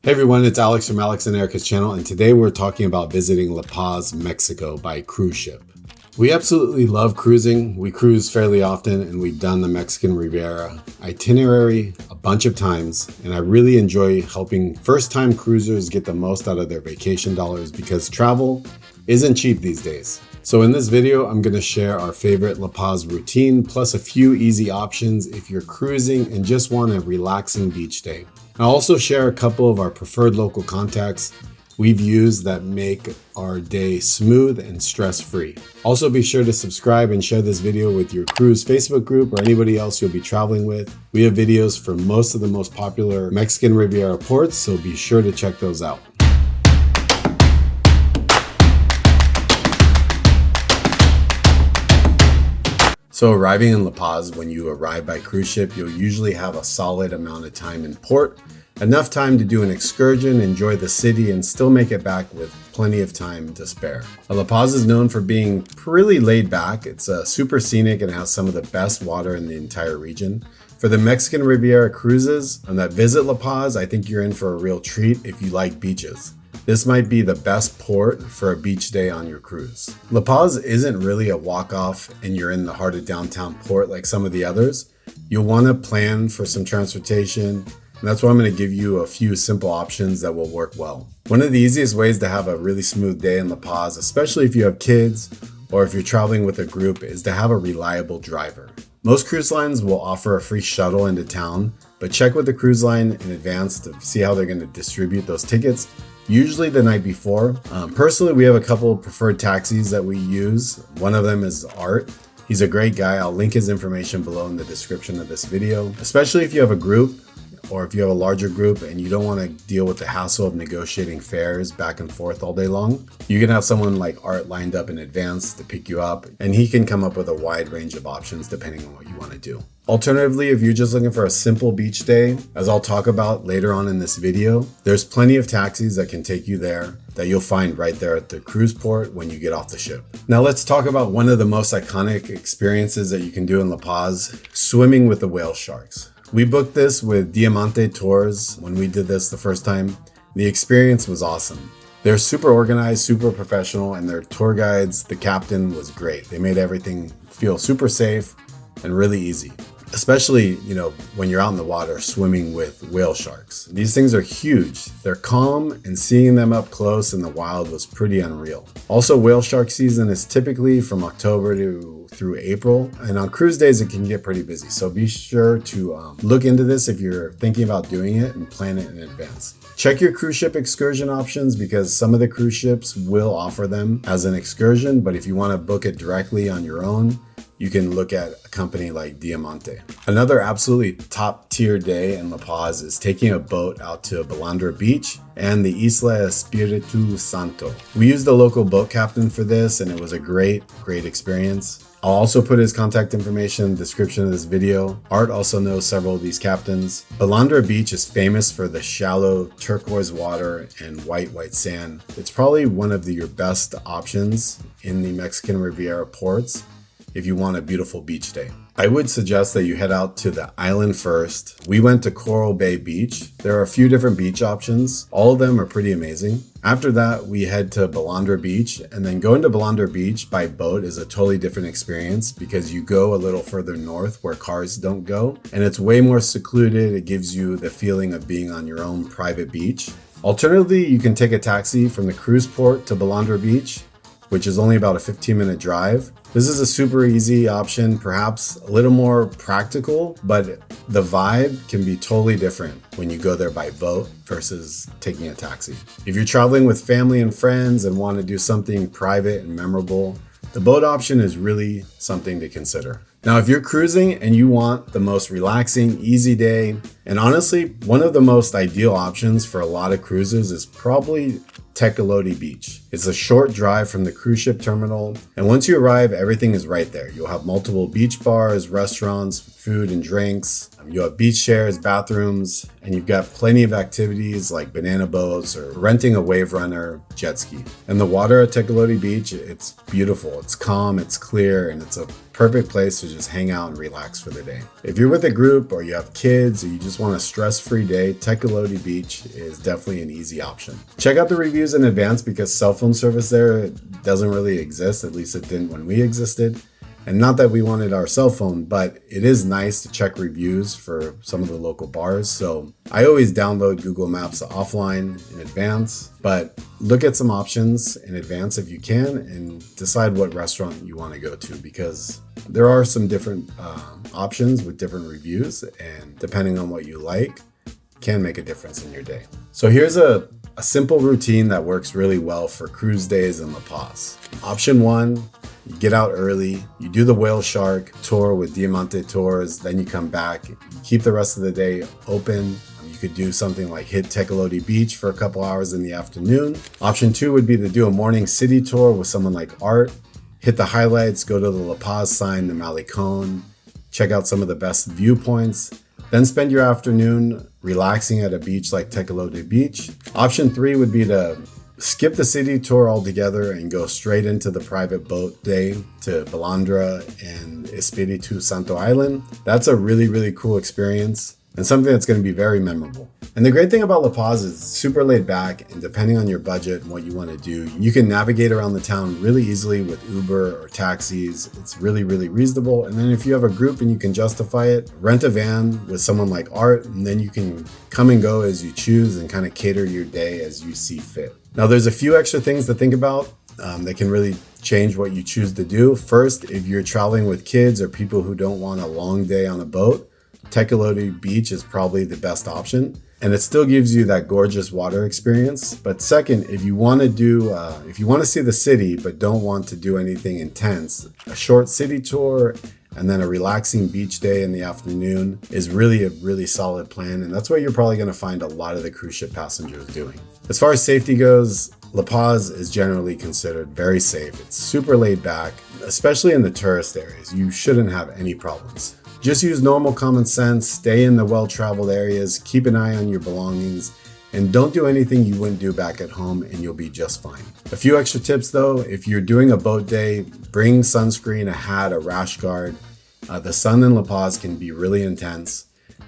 Hey everyone, it's Alex from Alex and Erika's channel, and today we're talking about visiting La Paz, Mexico by cruise ship. We absolutely love cruising. We cruise fairly often, and we've done the Mexican Riviera itinerary a bunch of times, and I really enjoy helping first-time cruisers get the most out of their vacation dollars because travel isn't cheap these days. So in this video, I'm going to share our favorite La Paz routine, plus a few easy options if you're cruising and just want a relaxing beach day. I'll also share a couple of our preferred local contacts we've used that make our day smooth and stress-free. Also be sure to subscribe and share this video with your cruise Facebook group or anybody else you'll be traveling with. We have videos for most of the most popular Mexican Riviera ports, so be sure to check those out. So arriving in La Paz, when you arrive by cruise ship, you'll usually have a solid amount of time in port, enough time to do an excursion, enjoy the city, and still make it back with plenty of time to spare. La Paz is known for being really laid back. It's super scenic and has some of the best water in the entire region. For the Mexican Riviera cruises and that visit La Paz, I think you're in for a real treat if you like beaches. This might be the best port for a beach day on your cruise. La Paz isn't really a walk-off and you're in the heart of downtown port like some of the others. You'll want to plan for some transportation, and that's why I'm going to give you a few simple options that will work well. One of the easiest ways to have a really smooth day in La Paz, especially if you have kids or if you're traveling with a group, is to have a reliable driver. Most cruise lines will offer a free shuttle into town, but check with the cruise line in advance to see how they're going to distribute those tickets. Usually the night before. Personally, we have a couple of preferred taxis that we use. One of them is Art. He's a great guy. I'll link his information below in the description of this video. Especially if you have a group or if you have a larger group and you don't want to deal with the hassle of negotiating fares back and forth all day long, you can have someone like Art lined up in advance to pick you up, and he can come up with a wide range of options depending on what you want to do. Alternatively, if you're just looking for a simple beach day, as I'll talk about later on in this video, there's plenty of taxis that can take you there that you'll find right there at the cruise port when you get off the ship. Now let's talk about one of the most iconic experiences that you can do in La Paz, swimming with the whale sharks. We booked this with Diamante Tours when we did this the first time. The experience was awesome. They're super organized, super professional, and their tour guides, the captain, was great. They made everything feel super safe and really easy. Especially, when you're out in the water swimming with whale sharks. These things are huge. They're calm, and seeing them up close in the wild was pretty unreal. Also, whale shark season is typically from October through April, and on cruise days it can get pretty busy. So be sure to look into this if you're thinking about doing it and plan it in advance. Check your cruise ship excursion options because some of the cruise ships will offer them as an excursion, but if you want to book it directly on your own, you can look at a company like Diamante. Another absolutely top tier day in La Paz is taking a boat out to Balandra Beach and the Isla Espíritu Santo. We used the local boat captain for this, and it was a great experience. I'll also put his contact information in the description of this video. Art also knows several of these captains. Balandra Beach is famous for the shallow turquoise water and white sand. It's probably one of your best options in the Mexican Riviera ports if you want a beautiful beach day. I would suggest that you head out to the island first. We went to Coral Bay Beach. There are a few different beach options. All of them are pretty amazing. After that, we head to Balandra Beach, and then going to Balandra Beach by boat is a totally different experience because you go a little further north where cars don't go, and it's way more secluded. It gives you the feeling of being on your own private beach. Alternatively, you can take a taxi from the cruise port to Balandra Beach, which is only about a 15-minute drive. This is a super easy option, perhaps a little more practical, but the vibe can be totally different when you go there by boat versus taking a taxi. If you're traveling with family and friends and want to do something private and memorable, the boat option is really something to consider. Now, if you're cruising and you want the most relaxing, easy day, and honestly, one of the most ideal options for a lot of cruises is probably Tecolote Beach. It's a short drive from the cruise ship terminal, and once you arrive, everything is right there. You'll have multiple beach bars, restaurants, food and drinks. You have beach chairs, bathrooms, and you've got plenty of activities like banana boats or renting a wave runner, jet ski. And the water at Tecolote Beach, it's beautiful. It's calm, it's clear, and it's a perfect place to just hang out and relax for the day. If you're with a group or you have kids or you just want a stress-free day, Tecolote Beach is definitely an easy option. Check out the reviews in advance because cell phone service there doesn't really exist, at least it didn't when we existed. And not that we wanted our cell phone, but it is nice to check reviews for some of the local bars. So I always download Google Maps offline in advance, but look at some options in advance if you can and decide what restaurant you want to go to, because there are some different options with different reviews, and depending on what you like, can make a difference in your day. So here's a simple routine that works really well for cruise days in La Paz. Option 1, you get out early, you do the whale shark tour with Diamante Tours, then you come back, you keep the rest of the day open. You could do something like hit Tecolote Beach for a couple hours in the afternoon. Option 2 would be to do a morning city tour with someone like Art, hit the highlights, go to the La Paz sign, the Malecon, check out some of the best viewpoints, then spend your afternoon relaxing at a beach like Tecolote Beach. Option 3 would be to skip the city tour altogether and go straight into the private boat day to Balandra and Espíritu Santo Island. That's a really, really cool experience and something that's going to be very memorable. And the great thing about La Paz is it's super laid back, and depending on your budget and what you want to do, you can navigate around the town really easily with Uber or taxis. It's really, really reasonable. And then if you have a group and you can justify it, rent a van with someone like Art, and then you can come and go as you choose and kind of cater your day as you see fit. Now, there's a few extra things to think about that can really change what you choose to do. First, if you're traveling with kids or people who don't want a long day on a boat, Tecolote Beach is probably the best option, and it still gives you that gorgeous water experience. But second, if you want to see the city but don't want to do anything intense, a short city tour and then a relaxing beach day in the afternoon is really a really solid plan, and that's what you're probably going to find a lot of the cruise ship passengers doing. As far as safety goes, La Paz is generally considered very safe. It's super laid back, especially in the tourist areas. You shouldn't have any problems. Just use normal common sense, stay in the well-traveled areas, keep an eye on your belongings, and don't do anything you wouldn't do back at home, and you'll be just fine. A few extra tips though: if you're doing a boat day, bring sunscreen, a hat, a rash guard. The sun in La Paz can be really intense.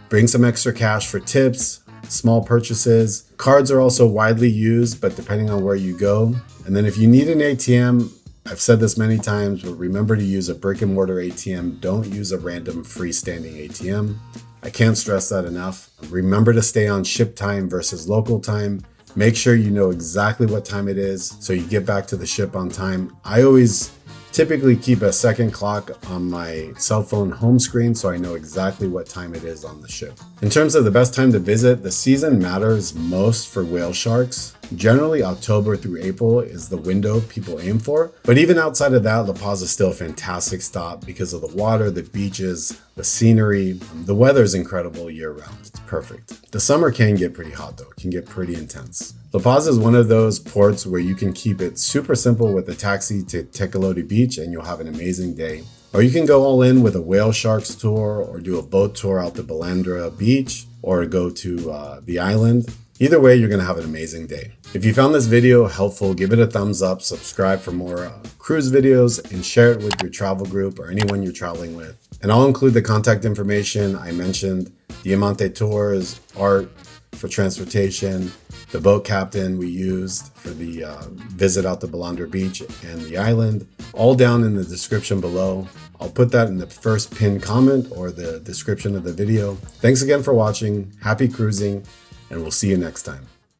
Bring some extra cash for tips, small purchases. Cards are also widely used, but depending on where you go. And then if you need an ATM, I've said this many times, but remember to use a brick and mortar ATM. Don't use a random freestanding ATM. I can't stress that enough. Remember to stay on ship time versus local time. Make sure you know exactly what time it is so you get back to the ship on time. I always typically keep a second clock on my cell phone home screen so I know exactly what time it is on the ship. In terms of the best time to visit, the season matters most for whale sharks. Generally, October through April is the window people aim for. But even outside of that, La Paz is still a fantastic stop because of the water, the beaches, the scenery. The weather is incredible year round. It's perfect. The summer can get pretty hot though. It can get pretty intense. La Paz is one of those ports where you can keep it super simple with a taxi to Tecolote Beach and you'll have an amazing day. Or you can go all in with a whale sharks tour or do a boat tour out to Balandra Beach or go to the island. Either way, you're going to have an amazing day. If you found this video helpful, give it a thumbs up, subscribe for more cruise videos, and share it with your travel group or anyone you're traveling with. And I'll include the contact information I mentioned: Diamante Tours, Art for transportation, the boat captain we used for the visit out to Balandra Beach and the island, all down in the description below. I'll put that in the first pinned comment or the description of the video. Thanks again for watching. Happy cruising, and we'll see you next time.